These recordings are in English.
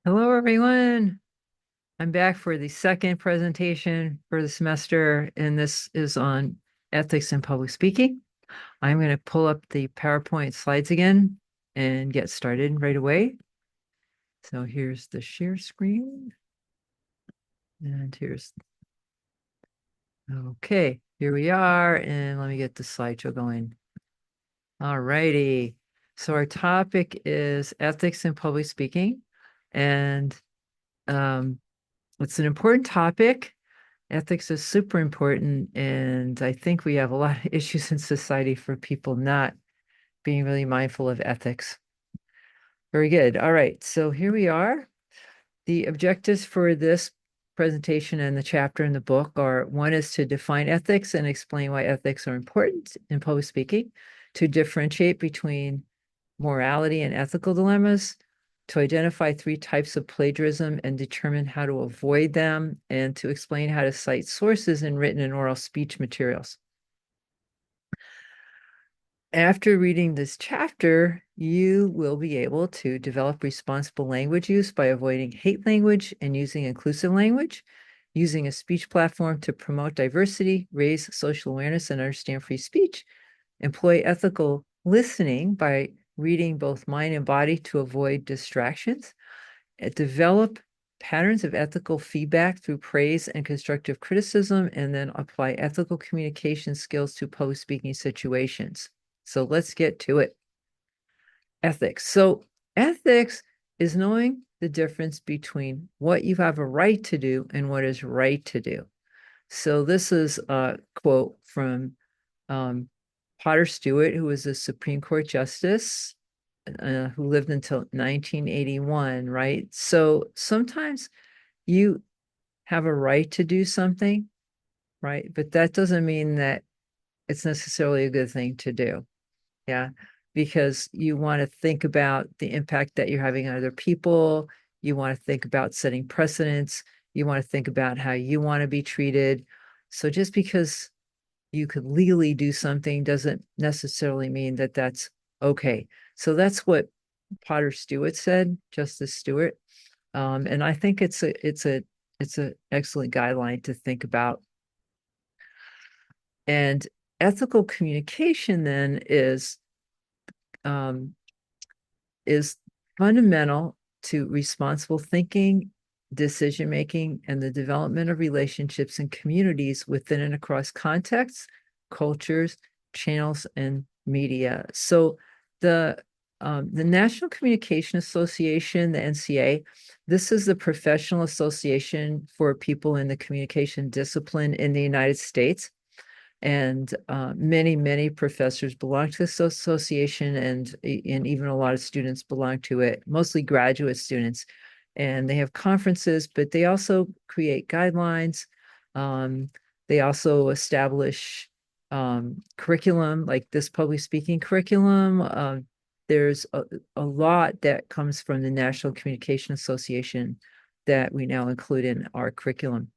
Hello, everyone. I'm back for the second presentation for the semester, and this is on ethics in public speaking. I'm going to pull up the PowerPoint slides again and get started right away. So here's the share screen, and okay, here we are, and let me get the slideshow going. All righty. So our topic is ethics in public speaking, and um, it's an important topic. Ethics is super important, and I think we have a lot of issues in society for people not being really mindful of ethics. Very good. All right, so here we are. The objectives for this presentation and the chapter in the book are: one is to define ethics and explain why ethics are important in public speaking, to differentiate between morality and ethical dilemmas, to identify three types of plagiarism and determine how to avoid them, and to explain how to cite sources in written and oral speech materials. After reading this chapter, you will be able to develop responsible language use by avoiding hate language and using inclusive language, using a speech platform to promote diversity, raise social awareness, and understand free speech, employ ethical listening by reading both mind and body to avoid distractions, develop patterns of ethical feedback through praise and constructive criticism, and then apply ethical communication skills to public speaking situations. So let's get to it. Ethics. So ethics is knowing the difference between what you have a right to do and what is right to do. So this is a quote from um, Potter Stewart, who was a Supreme Court justice who lived until 1981, right? So sometimes you have a right to do something, right? But that doesn't mean that it's necessarily a good thing to do. Yeah. Because you want to think about the impact that you're having on other people. You want to think about setting precedents. You want to think about how you want to be treated. So just because you could legally do something doesn't necessarily mean that that's okay. So that's what Potter Stewart said, Justice Stewart. And I think it's a excellent guideline to think about. And ethical communication then um, is fundamental to responsible thinking, decision making, and the development of relationships and communities within and across contexts, cultures, channels, and media. So the National Communication Association, the NCA, this is the professional association for people in the communication discipline in the United States. And many professors belong to this association, and even a lot of students belong to it, mostly graduate students. And they have conferences, but they also create guidelines. Um, they also establish curriculum, like this public speaking curriculum. There's a lot that comes from the National Communication Association that we now include in our curriculum.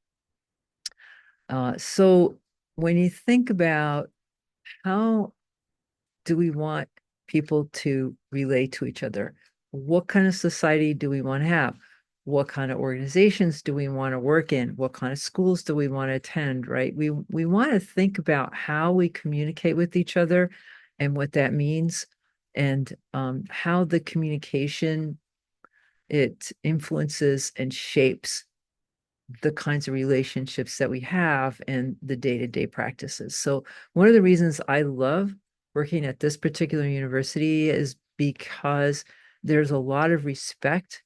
So when you think about how do we want people to relate to each other? What kind of society do we want to have? What kind of organizations do we want to work in? What kind of schools do we want to attend, right? We want to think about how we communicate with each other and what that means, and how the communication it influences and shapes the kinds of relationships that we have and the day-to-day practices. So one of the reasons I love working at this particular university is because there's a lot of respect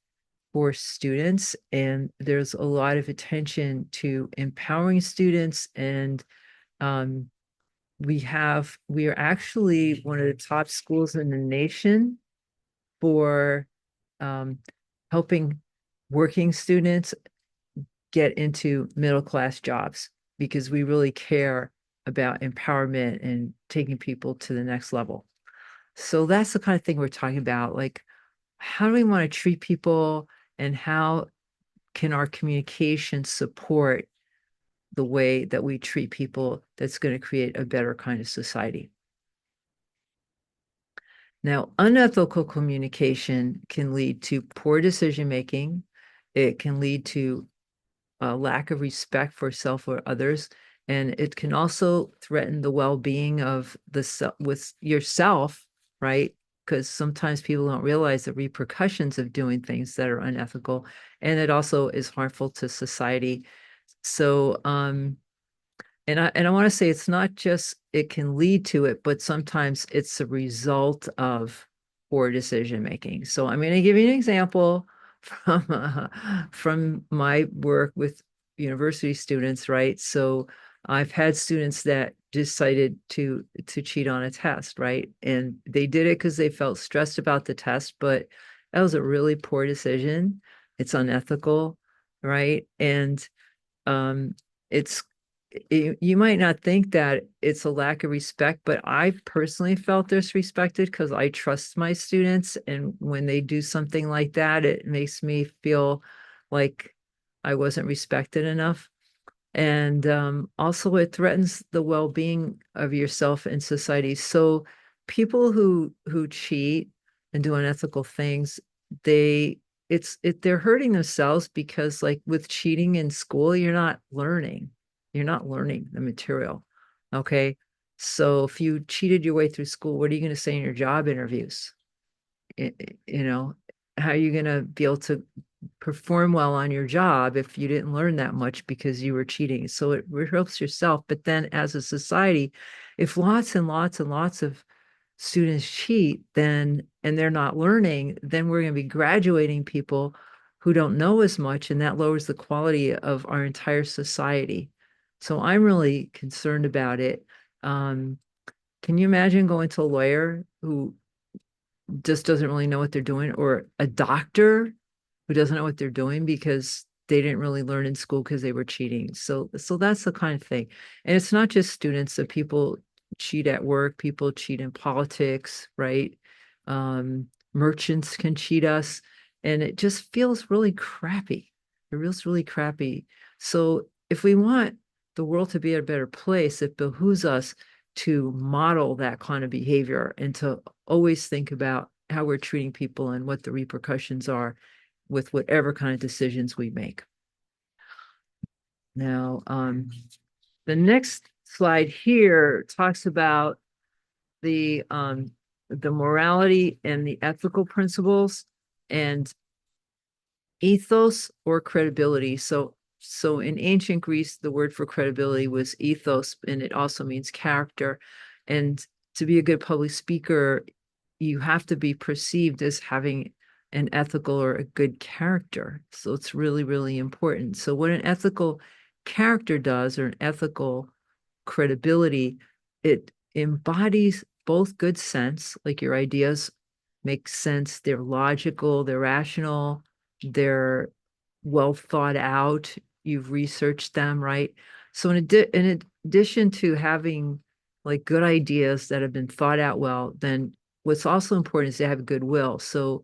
for students, and there's a lot of attention to empowering students. And um, we are actually one of the top schools in the nation for um, helping working students get into middle class jobs, because we really care about empowerment and taking people to the next level. So that's the kind of thing we're talking about. Like, how do we want to treat people, and how can our communication support the way that we treat people that's going to create a better kind of society? Now, unethical communication can lead to poor decision making, It can lead to a lack of respect for self or others, and it can also threaten the well-being of with yourself, right? Because sometimes people don't realize the repercussions of doing things that are unethical, and it also is harmful to society. So, and I want to say it's not just it can lead to it, but sometimes it's a result of poor decision making. So I'm going to give you an example from my work with university students, right? So I've had students that decided to cheat on a test, right? And they did it because they felt stressed about the test, but that was a really poor decision. It's unethical, right? And um, it's you might not think that it's a lack of respect, but I've personally felt disrespected because I trust my students, and when they do something like that, it makes me feel like I wasn't respected enough. And also, it threatens the well-being of yourself and society. So, people who cheat and do unethical things, they they're hurting themselves because, like with cheating in school, you're not learning the material. Okay, so if you cheated your way through school, what are you going to say in your job interviews? You know, how are you going to be able to perform well on your job if you didn't learn that much because you were cheating? So it helps yourself. But then as a society, if lots and lots and lots of students cheat, then and they're not learning, then we're going to be graduating people who don't know as much, and that lowers the quality of our entire society. So I'm really concerned about it. Um, can you imagine going to a lawyer who just doesn't really know what they're doing, or a doctor who doesn't know what they're doing because they didn't really learn in school because they were cheating. So that's the kind of thing. And it's not just students, so people cheat at work, people cheat in politics, right? Merchants can cheat us, and it just feels really crappy. It feels really crappy. So if we want the world to be a better place, it behooves us to model that kind of behavior and to always think about how we're treating people and what the repercussions are with whatever kind of decisions we make. Now, the next slide here talks about the morality and the ethical principles and ethos or credibility. So in ancient Greece, the word for credibility was ethos, and it also means character. And to be a good public speaker, you have to be perceived as having an ethical or a good character. So it's really, really important. So what an ethical character does, or an ethical credibility, it embodies both good sense, like your ideas make sense, they're logical, they're rational, they're well thought out, you've researched them, right? So in addition to having like good ideas that have been thought out well, then what's also important is to have goodwill. So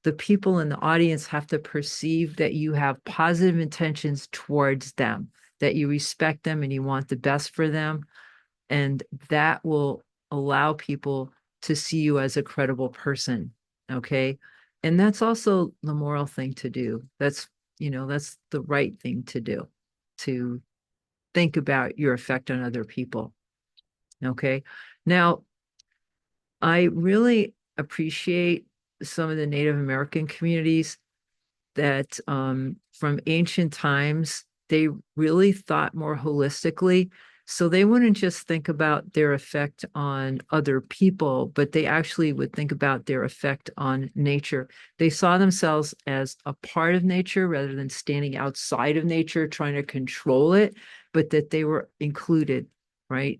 the people in the audience have to perceive that you have positive intentions towards them, that you respect them and you want the best for them. And that will allow people to see you as a credible person. Okay. And that's also the moral thing to do. That's the right thing to do, to think about your effect on other people. Okay. Now, I really appreciate some of the Native American communities that from ancient times, they really thought more holistically. So they wouldn't just think about their effect on other people, but they actually would think about their effect on nature. They saw themselves as a part of nature rather than standing outside of nature trying to control it, but that they were included, right?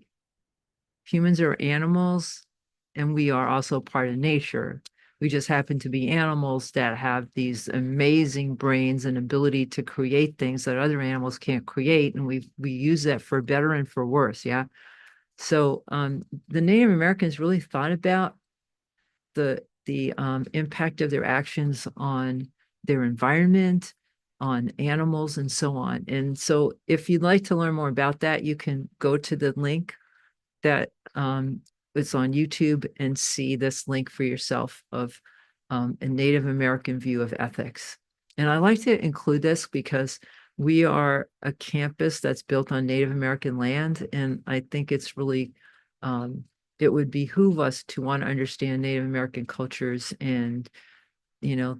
Humans are animals, and we are also part of nature. We just happen to be animals that have these amazing brains and ability to create things that other animals can't create, and we use that for better and for worse. Yeah. So the Native Americans really thought about the impact of their actions on their environment, on animals, and so on. And so, if you'd like to learn more about that, you can go to the link that is on YouTube and see this link for yourself of a Native American view of ethics. And I like to include this because we are a campus that's built on Native American land. And I think it's really, it would behoove us to want to understand Native American cultures. And,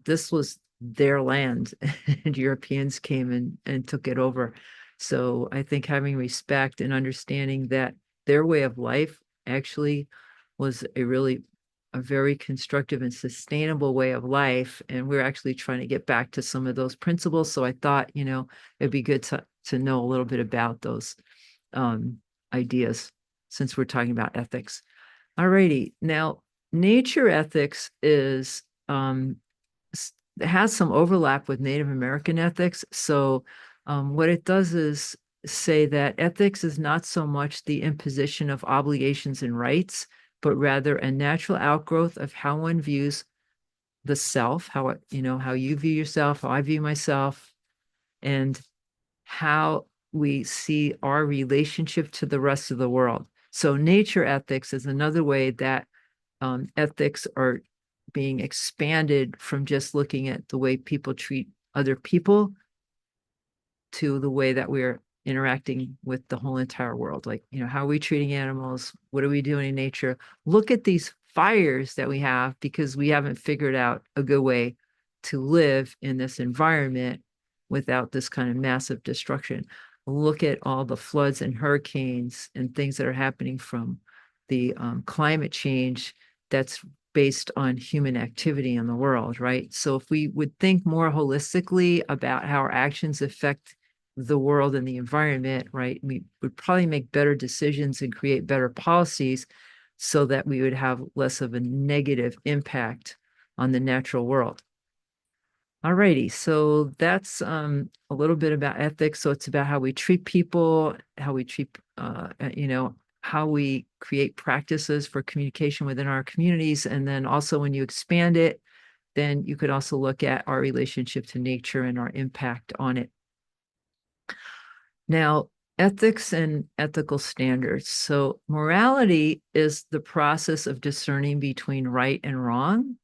this was their land and Europeans came and took it over. So I think having respect and understanding that their way of life actually was a very constructive and sustainable way of life. And we're actually trying to get back to some of those principles. So I thought, it'd be good to know a little bit about those um, ideas since we're talking about ethics. Alrighty. Now, nature ethics has some overlap with Native American ethics. So what it does is say that ethics is not so much the imposition of obligations and rights, but rather a natural outgrowth of how one views the self, how you view yourself, how I view myself, and how we see our relationship to the rest of the world. So nature ethics is another way that ethics are being expanded from just looking at the way people treat other people to the way that we're interacting with the whole entire world. Like, how are we treating animals? What are we doing in nature? Look at these fires that we have because we haven't figured out a good way to live in this environment without this kind of massive destruction. Look at all the floods and hurricanes and things that are happening from the climate change that's based on human activity in the world, right? So if we would think more holistically about how our actions affect the world and the environment, right, we would probably make better decisions and create better policies so that we would have less of a negative impact on the natural world. All righty, so that's a little bit about ethics. So it's about how we treat people, how we treat, how we create practices for communication within our communities. And then also when you expand it, then you could also look at our relationship to nature and our impact on it. Now, ethics and ethical standards. So morality is the process of discerning between right and wrong,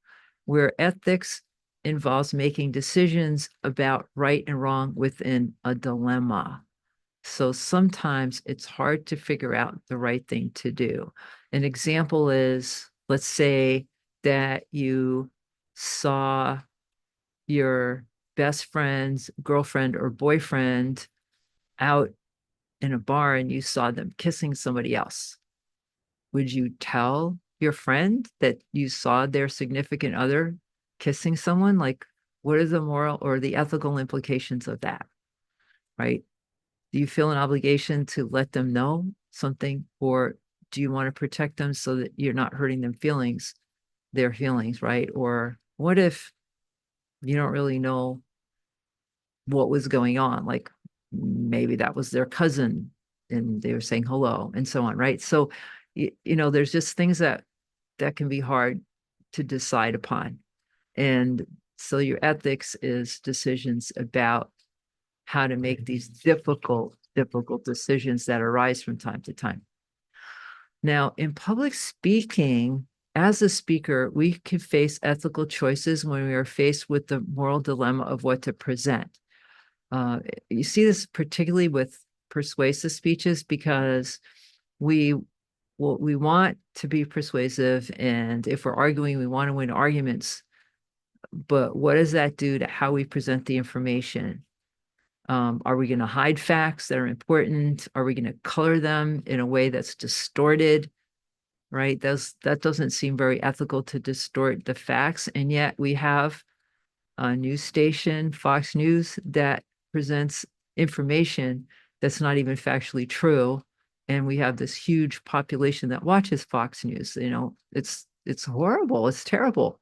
where ethics involves making decisions about right and wrong within a dilemma. So sometimes it's hard to figure out the right thing to do. An example is, let's say that you saw your best friend's girlfriend or boyfriend out in a bar and you saw them kissing somebody else. Would you tell your friend that you saw their significant other kissing someone? Like, what are the moral or the ethical implications of that? Right? Do you feel an obligation to let them know something, or do you want to protect them so that you're not hurting their feelings, right? Or what if you don't really know what was going on? Like maybe that was their cousin and they were saying hello and so on, right? So, there's just things that can be hard to decide upon. And so your ethics is decisions about how to make these difficult decisions that arise from time to time. Now, in public speaking, as a speaker, we can face ethical choices when we are faced with the moral dilemma of what to present. You see this particularly with persuasive speeches because we we want to be persuasive, and if we're arguing, we want to win arguments. But what does that do to how we present the information? Are we going to hide facts that are important? Are we going to color them in a way that's distorted? Right? That doesn't seem very ethical to distort the facts. And yet we have a news station, Fox News, that presents information that's not even factually true. And we have this huge population that watches Fox News. It's horrible. It's terrible.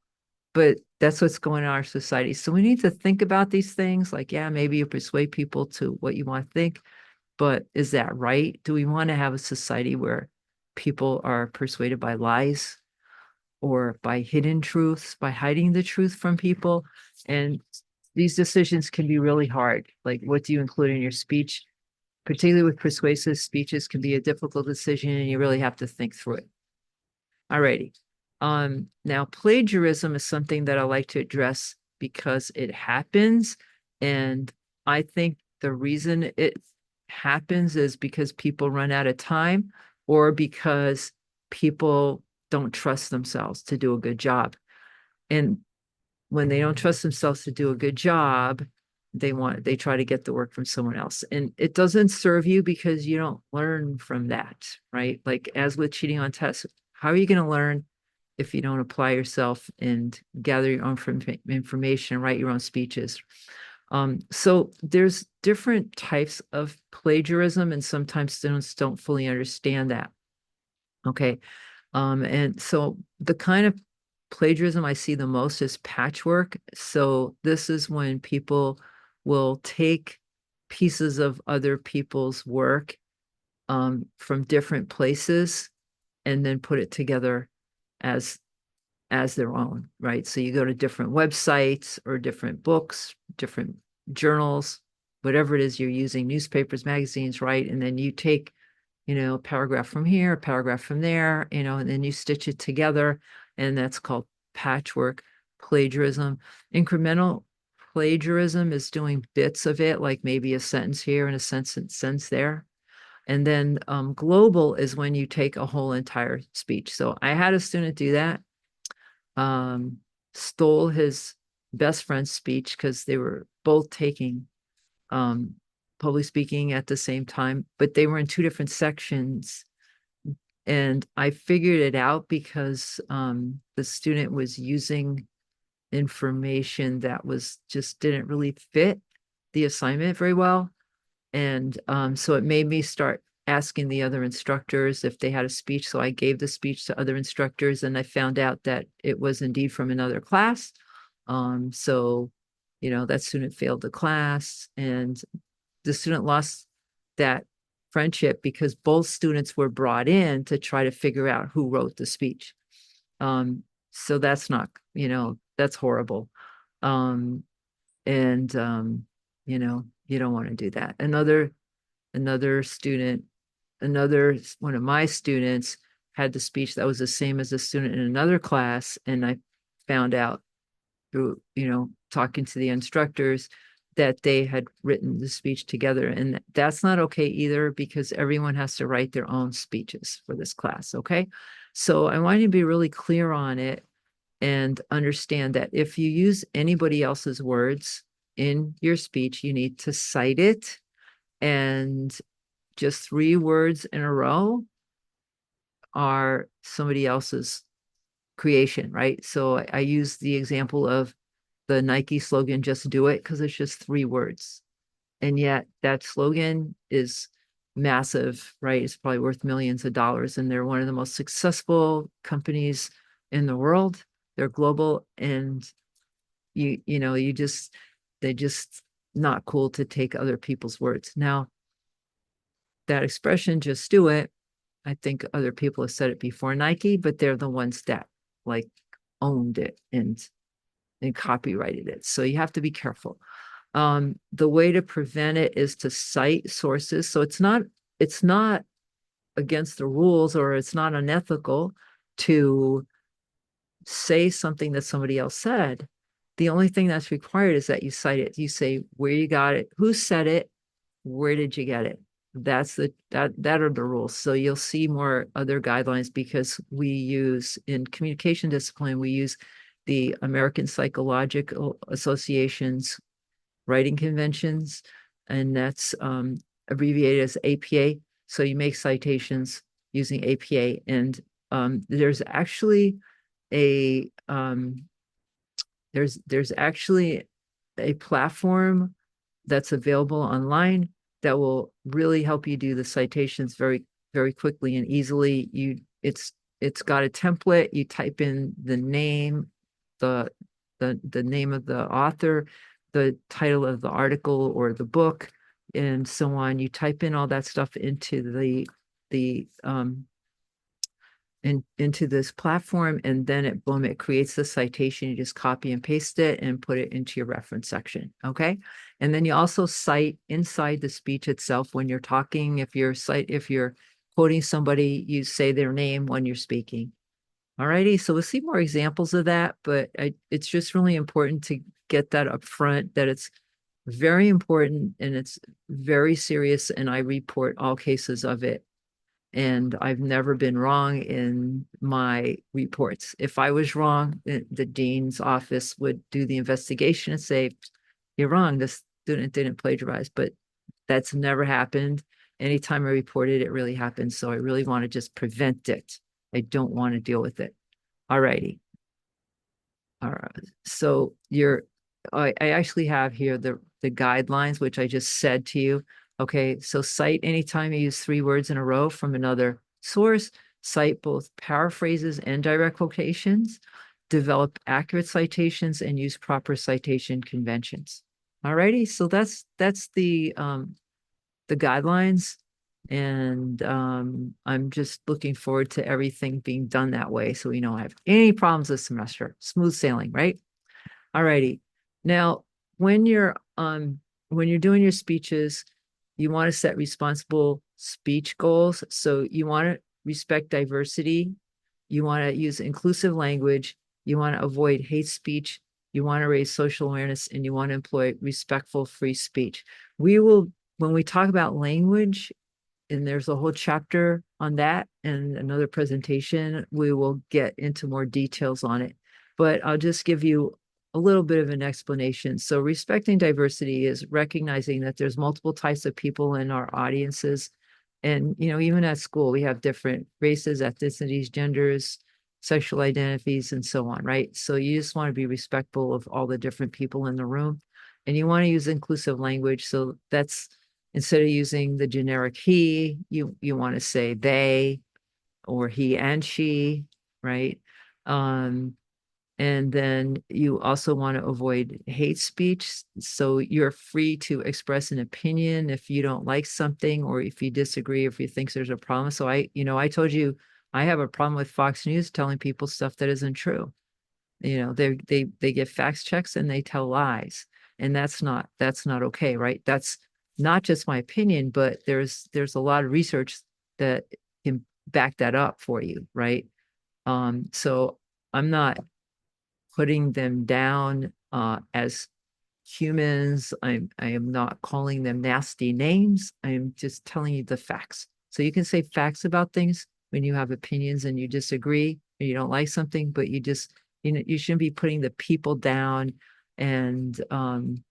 But that's what's going on in our society. So we need to think about these things like, yeah, maybe you persuade people to what you want to think, but is that right? Do we want to have a society where people are persuaded by lies or by hidden truths, by hiding the truth from people? And these decisions can be really hard. Like, what do you include in your speech? Particularly with persuasive speeches, can be a difficult decision, and you really have to think through it. All righty. Now plagiarism is something that I like to address because it happens. And I think the reason it happens is because people run out of time or because people don't trust themselves to do a good job. And when they don't trust themselves to do a good job, they try to get the work from someone else. And it doesn't serve you because you don't learn from that, right? Like as with cheating on tests, how are you going to learn if you don't apply yourself and gather your own information, write your own speeches? So there's different types of plagiarism, and sometimes students don't fully understand that. Okay. And so the kind of plagiarism I see the most is patchwork. So this is when people will take pieces of other people's work from different places and then put it together as as their own, right? So you go to different websites or different books, different journals, whatever it is you're using, newspapers, magazines, right? And then you take, a paragraph from here, a paragraph from there, and then you stitch it together. And that's called patchwork plagiarism. Incremental plagiarism is doing bits of it, like maybe a sentence here and a sentence there. And then global is when you take a whole entire speech. So I had a student do that, stole his best friend's speech because they were both taking um, public speaking at the same time, but they were in two different sections. And I figured it out because the student was using information that was just didn't really fit the assignment very well. And so it made me start asking the other instructors if they had a speech. So I gave the speech to other instructors and I found out that it was indeed from another class. So, that student failed the class and the student lost that friendship because both students were brought in to try to figure out who wrote the speech. So that's not, that's horrible. Um, and you don't want to do that. Another student, another one of my students had the speech that was the same as a student in another class, and I found out through, talking to the instructors that they had written the speech together. And that's not okay either because everyone has to write their own speeches for this class. Okay. So I want you to be really clear on it and understand that if you use anybody else's words in your speech, you need to cite it. And just 3 words in a row are somebody else's creation, right? So I use the example of the Nike slogan, just do it, because it's just 3 words. And yet that slogan is massive, right? It's probably worth millions of dollars. And they're one of the most successful companies in the world. They're global and they just not cool to take other people's words. Now, that expression, just do it, I think other people have said it before Nike, but they're the ones that like owned it and copyrighted it. So you have to be careful. The way to prevent it is to cite sources. So it's not against the rules or it's not unethical to say something that somebody else said. The only thing that's required is that you cite it. You say where you got it, who said it, where did you get it? That are the rules. So you'll see more other guidelines because we use in communication discipline, we use the American Psychological Association's writing conventions, and that's abbreviated as APA. So you make citations using APA, and there's actually a there's actually a platform that's available online that will really help you do the citations very, very quickly and easily. It's got a template. You type in the name, the the name of the author, the title of the article or the book, and so on. You type in all that stuff into into this platform, and then it creates the citation. You just copy and paste it and put it into your reference section. Okay. And then you also cite inside the speech itself when you're talking. If you're quoting somebody, you say their name when you're speaking. All righty. So we'll see more examples of that, but it's just really important get that up front, that it's very important and it's very serious, and I report all cases of it. And I've never been wrong in my reports. If I was wrong, the dean's office would do the investigation and say, you're wrong, this student didn't plagiarize, but that's never happened. Anytime I report it, it really happens. So I really want to just prevent it. I don't want to deal with it. All righty. All right. So I actually have here the guidelines, which I just said to you. Okay, so cite anytime you use 3 words in a row from another source, cite both paraphrases and direct quotations, develop accurate citations, and use proper citation conventions. All righty, so that's the guidelines. And I'm just looking forward to everything being done that way. So we don't have any problems this semester. Smooth sailing, right? All righty. Now, when you're doing your speeches, you want to set responsible speech goals. So you want to respect diversity. You want to use inclusive language. You want to avoid hate speech. You want to raise social awareness, and you want to employ respectful free speech. When we talk about language, and there's a whole chapter on that and another presentation, we will get into more details on it. But I'll just give you a little bit of an explanation. So respecting diversity is recognizing that there's multiple types of people in our audiences. And, even at school, we have different races, ethnicities, genders, sexual identities, and so on, right? So you just want to be respectful of all the different people in the room. And you want to use inclusive language. So that's instead of using the generic he, you want to say they or he and she, right? And then you also want to avoid hate speech. So you're free to express an opinion if you don't like something, or if you disagree, if you think there's a problem. So I told you I have a problem with Fox News telling people stuff that isn't true. They get fact checks and they tell lies, and that's not okay, right? That's not just my opinion, but there's a lot of research that can back that up for you, right? So I'm not putting them down as humans. I am not calling them nasty names. I'm just telling you the facts. So you can say facts about things when you have opinions and you disagree and you don't like something, but you shouldn't be putting the people down and you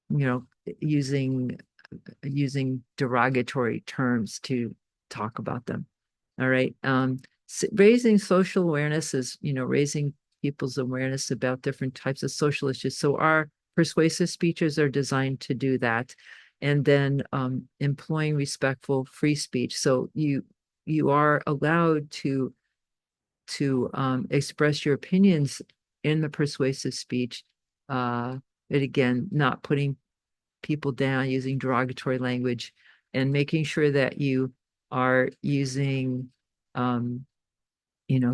know using derogatory terms to talk about them. All right. Raising social awareness is, raising people's awareness about different types of social issues. So our persuasive speeches are designed to do that. And then employing respectful free speech. So you are allowed to express your opinions in the persuasive speech. But again, not putting people down, using derogatory language, and making sure that you are using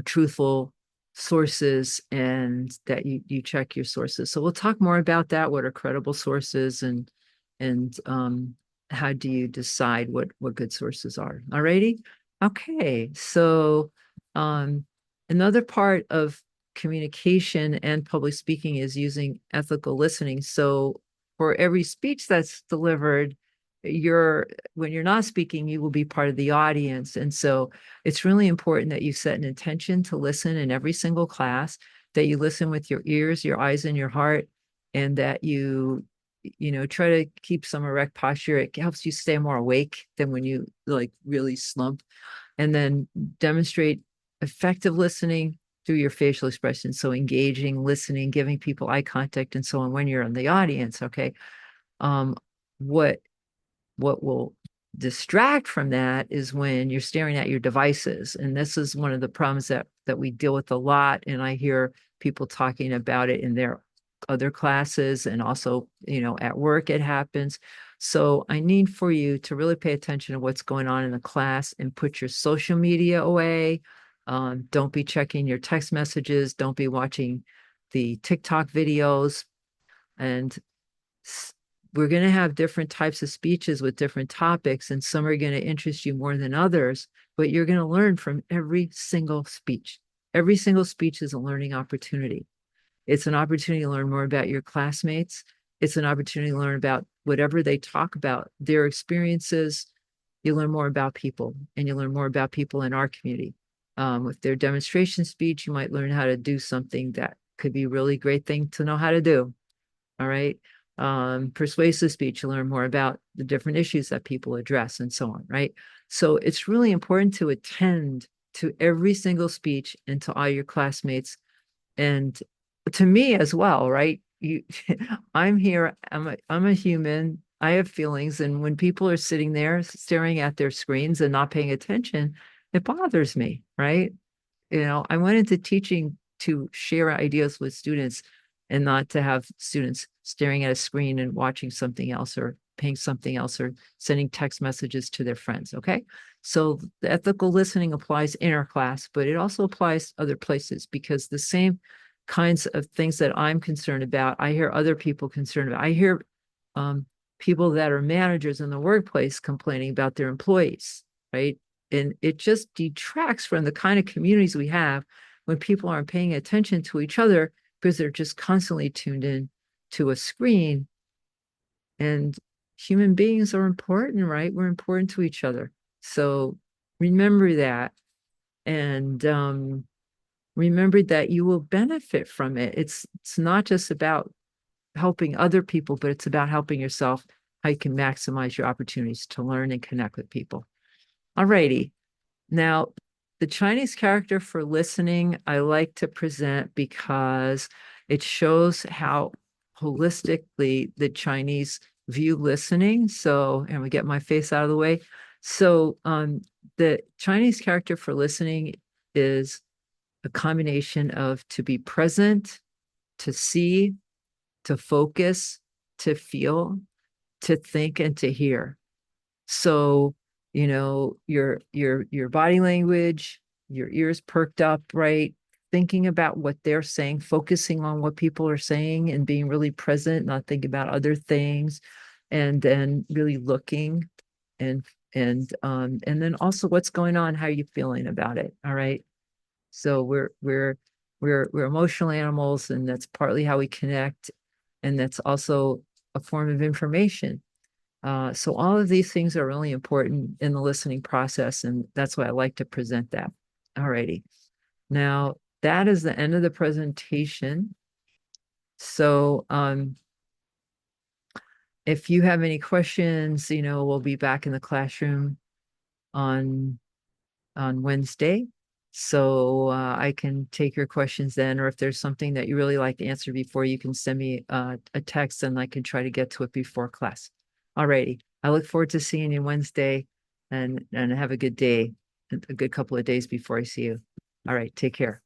truthful sources, and that you check your sources. So we'll talk more about that. What are credible sources, and how do you decide what good sources are? Alrighty. Okay. So um, another part of communication and public speaking is using ethical listening. So for every speech that's delivered, when you're not speaking, you will be part of the audience. And so it's really important that you set an intention to listen in every single class, that you listen with your ears, your eyes, and your heart, and that you try to keep some erect posture. It helps you stay more awake than when you like really slump. And then demonstrate effective listening through your facial expressions. So engaging, listening, giving people eye contact, and so on when you're in the audience. Okay. Um, what will distract from that is when you're staring at your devices. And this is one of the problems that we deal with a lot. And I hear people talking about it in their other classes, and also, at work it happens. So I need for you to really pay attention to what's going on in the class and put your social media away. Don't be checking your text messages. Don't be watching the TikTok videos. And we're going to have different types of speeches with different topics, and some are going to interest you more than others, but you're going to learn from every single speech. Every single speech is a learning opportunity. It's an opportunity to learn more about your classmates. It's an opportunity to learn about whatever they talk about, their experiences. You learn more about people, and you learn more about people in our community. With their demonstration speech, you might learn how to do something that could be a really great thing to know how to do. All right. Persuasive speech, you learn more about the different issues that people address and so on, right? So it's really important to attend to every single speech and to all your classmates and to me as well, right? You, I'm here, I'm a human, I have feelings, and when people are sitting there staring at their screens and not paying attention, it bothers me, right? I went into teaching to share ideas with students and not to have students staring at a screen and watching something else or paying something else or sending text messages to their friends. Okay. So the ethical listening applies in our class, but it also applies other places because the same kinds of things that I'm concerned about, I hear other people concerned about. I hear um, people that are managers in the workplace complaining about their employees, right? And it just detracts from the kind of communities we have when people aren't paying attention to each other because they're just constantly tuned in to a screen. And human beings are important, right? We're important to each other. So remember that. And remember that you will benefit from it. It's not just about helping other people, but it's about helping yourself, how you can maximize your opportunities to learn and connect with people. All righty. Now, the Chinese character for listening, I like to present because it shows how holistically the Chinese view listening. So, and we get my face out of the way. So, the Chinese character for listening is a combination of to be present, to see, to focus, to feel, to think, and to hear. So, your body language, your ears perked up, right? Thinking about what they're saying, focusing on what people are saying and being really present, not thinking about other things, and then really looking and and then also what's going on, how are you feeling about it? All right. So we're emotional animals, and that's partly how we connect, and that's also a form of information. So all of these things are really important in the listening process, and that's why I like to present that. All righty. Now, that is the end of the presentation. So if you have any questions, we'll be back in the classroom on Wednesday. So I can take your questions then, or if there's something that you really like to answer before, you can send me a text and I can try to get to it before class. All righty. I look forward to seeing you Wednesday and have a good day, a good couple of days before I see you. All right. Take care.